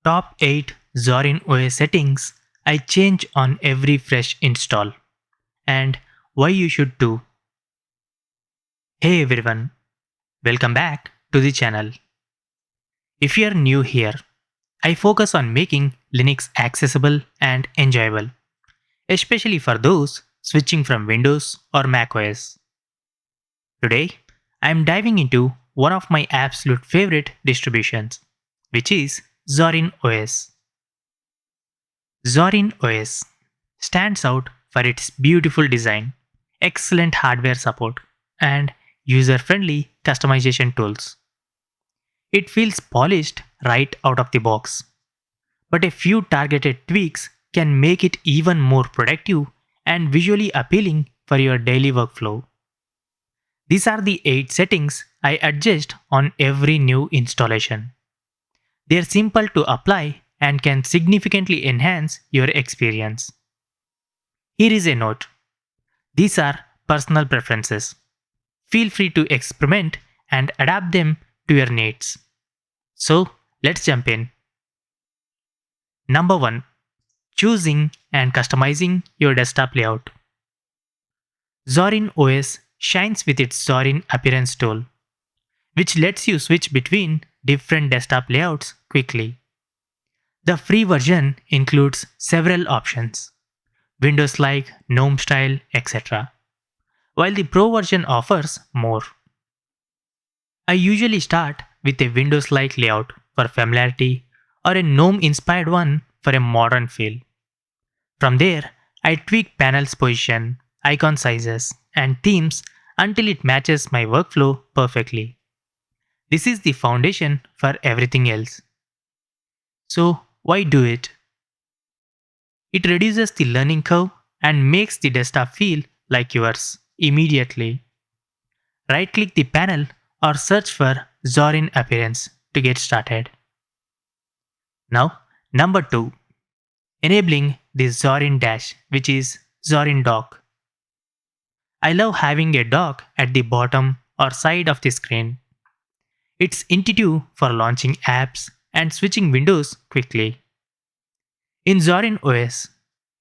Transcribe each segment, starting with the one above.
Top 8 Zorin OS settings I change on every fresh install, and why you should too. Hey everyone, welcome back to the channel. If you are new here, I focus on making Linux accessible and enjoyable, especially for those switching from Windows or macOS. Today, I am diving into one of my absolute favorite distributions, which is Zorin OS. Zorin OS stands out for its beautiful design, excellent hardware support, and user friendly customization tools. It feels polished right out of the box, but a few targeted tweaks can make it even more productive and visually appealing for your daily workflow. These are the 8 settings I adjust on every new installation. They're simple to apply and can significantly enhance your experience. Here is a note. These are personal preferences. Feel free to experiment and adapt them to your needs. So, let's jump in. Number 1. Choosing and customizing your desktop layout. Zorin OS shines with its Zorin Appearance tool, which lets you switch between different desktop layouts quickly. The free version includes several options, Windows like, GNOME style, etc., while the Pro version offers more. I usually start with a Windows like layout for familiarity or a GNOME inspired one for a modern feel. From there, I tweak panels position, icon sizes, and themes until it matches my workflow perfectly. This is the foundation for everything else. So, why do it? It reduces the learning curve and makes the desktop feel like yours immediately. Right click the panel or search for Zorin Appearance to get started. Now, number 2. Enabling the Zorin Dash, which is Zorin Dock. I love having a dock at the bottom or side of the screen. It's intuitive for launching apps and switching windows quickly. In Zorin OS,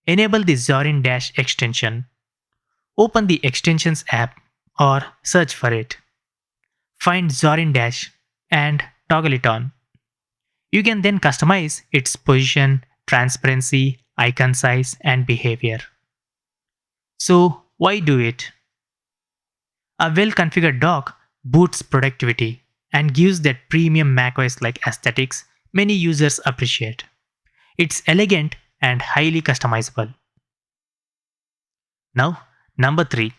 enable the Zorin Dash extension. Open the Extensions app or search for it. Find Zorin Dash and toggle it on. You can then customize its position, transparency, icon size, and behavior. So, why do it? A well configured dock boosts productivity and gives that premium macOS like aesthetics many users appreciate. It's elegant and highly customizable. Now, number 3.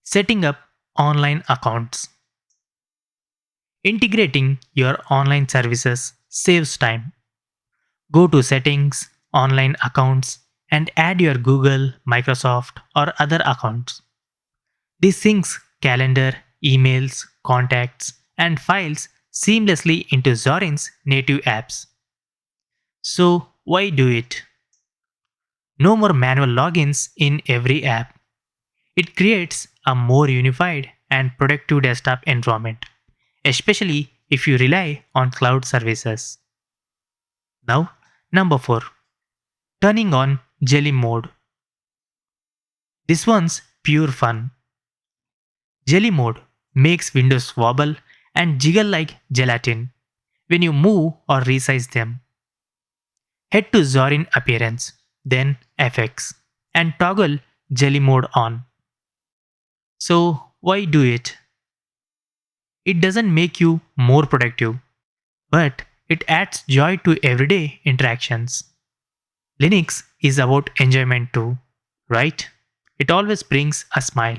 Setting up online accounts. Integrating your online services saves time. Go to Settings, Online Accounts, and add your Google, Microsoft, or other accounts. This syncs calendar, emails, contacts, and files seamlessly into Zorin's native apps. So, why do it? No more manual logins in every app. It creates a more unified and productive desktop environment, especially if you rely on cloud services. Now, number 4. Turning on Jelly mode. This one's pure fun. Jelly mode makes windows wobble and jiggle like gelatin when you move or resize them. Head to Zorin Appearance, then FX, and toggle Jelly mode on. So, why do it? It doesn't make you more productive, but it adds joy to everyday interactions. Linux is about enjoyment too, right? It always brings a smile.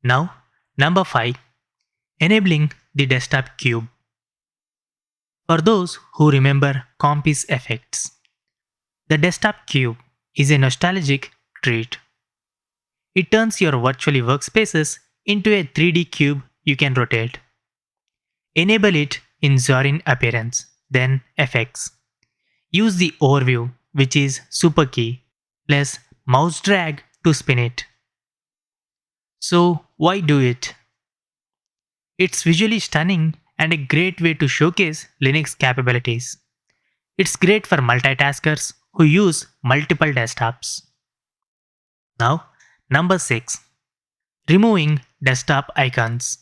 Now, number 5. Enabling the desktop cube. For those who remember Compy's effects, the desktop cube is a nostalgic treat. It turns your virtual workspaces into a 3D cube you can rotate. Enable it in Zorin Appearance, then FX. Use the overview, which is super key, plus mouse drag to spin it. So, why do it? It's visually stunning and a great way to showcase Linux capabilities. It's great for multitaskers who use multiple desktops. Now, number 6. Removing desktop icons.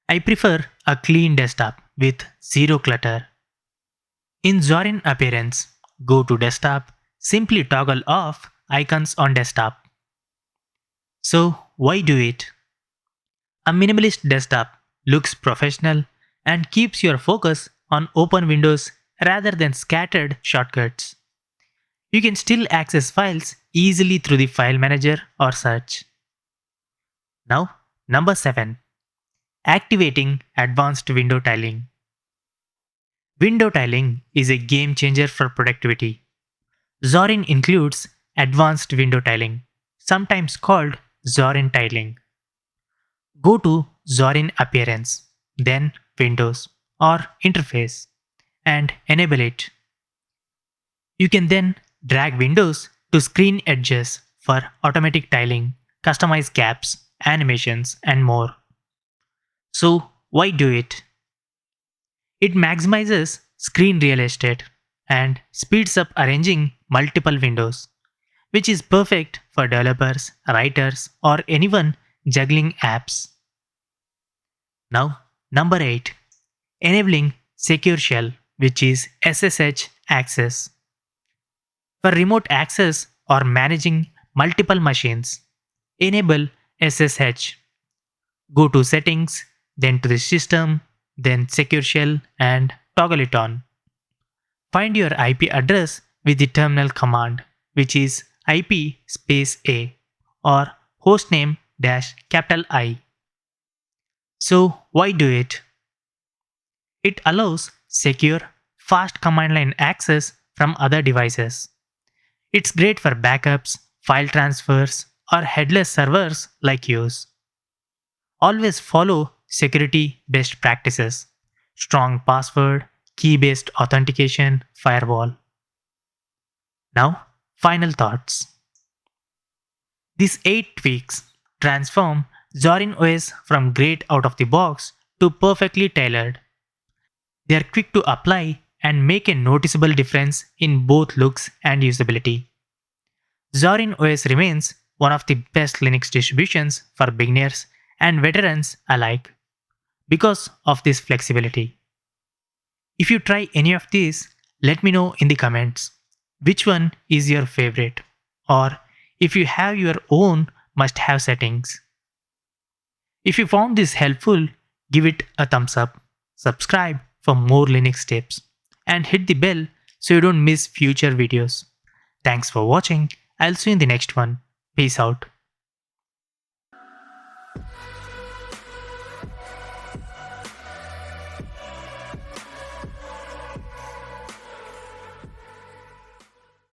I prefer a clean desktop with zero clutter. In Zorin Appearance, go to Desktop, simply toggle off icons on desktop. So, why do it? A minimalist desktop looks professional and keeps your focus on open windows rather than scattered shortcuts. You can still access files easily through the file manager or search. Now, number 7. Activating advanced window tiling. Window tiling is a game changer for productivity. Zorin includes advanced window tiling, sometimes called Zorin tiling. Go to Zorin Appearance, then Windows or Interface, and enable it. You can then drag windows to screen edges for automatic tiling, customize gaps, animations, and more. So, why do it? It maximizes screen real estate and speeds up arranging multiple windows, which is perfect for developers, writers, or anyone juggling apps. Now, number 8. Enabling Secure Shell, which is SSH access. For remote access or managing multiple machines, enable SSH. Go to Settings, then to the System, then Secure Shell and toggle it on. Find your IP address with the terminal command, which is IP space A or hostname dash capital I. So why do it? It allows secure, fast command line access from other devices. It's great for backups, file transfers, or headless servers like yours. Always follow security best practices. Strong password, key-based authentication, firewall. Now, final thoughts. These 8 tweaks transform Zorin OS from great out of the box to perfectly tailored. They are quick to apply and make a noticeable difference in both looks and usability. Zorin OS remains one of the best Linux distributions for beginners and veterans alike because of this flexibility. If you try any of these, let me know in the comments which one is your favorite, or if you have your own must-have settings. If you found this helpful, give it a thumbs up, subscribe for more Linux tips, and hit the bell so you don't miss future videos. Thanks for watching. I'll see you in the next one. Peace out.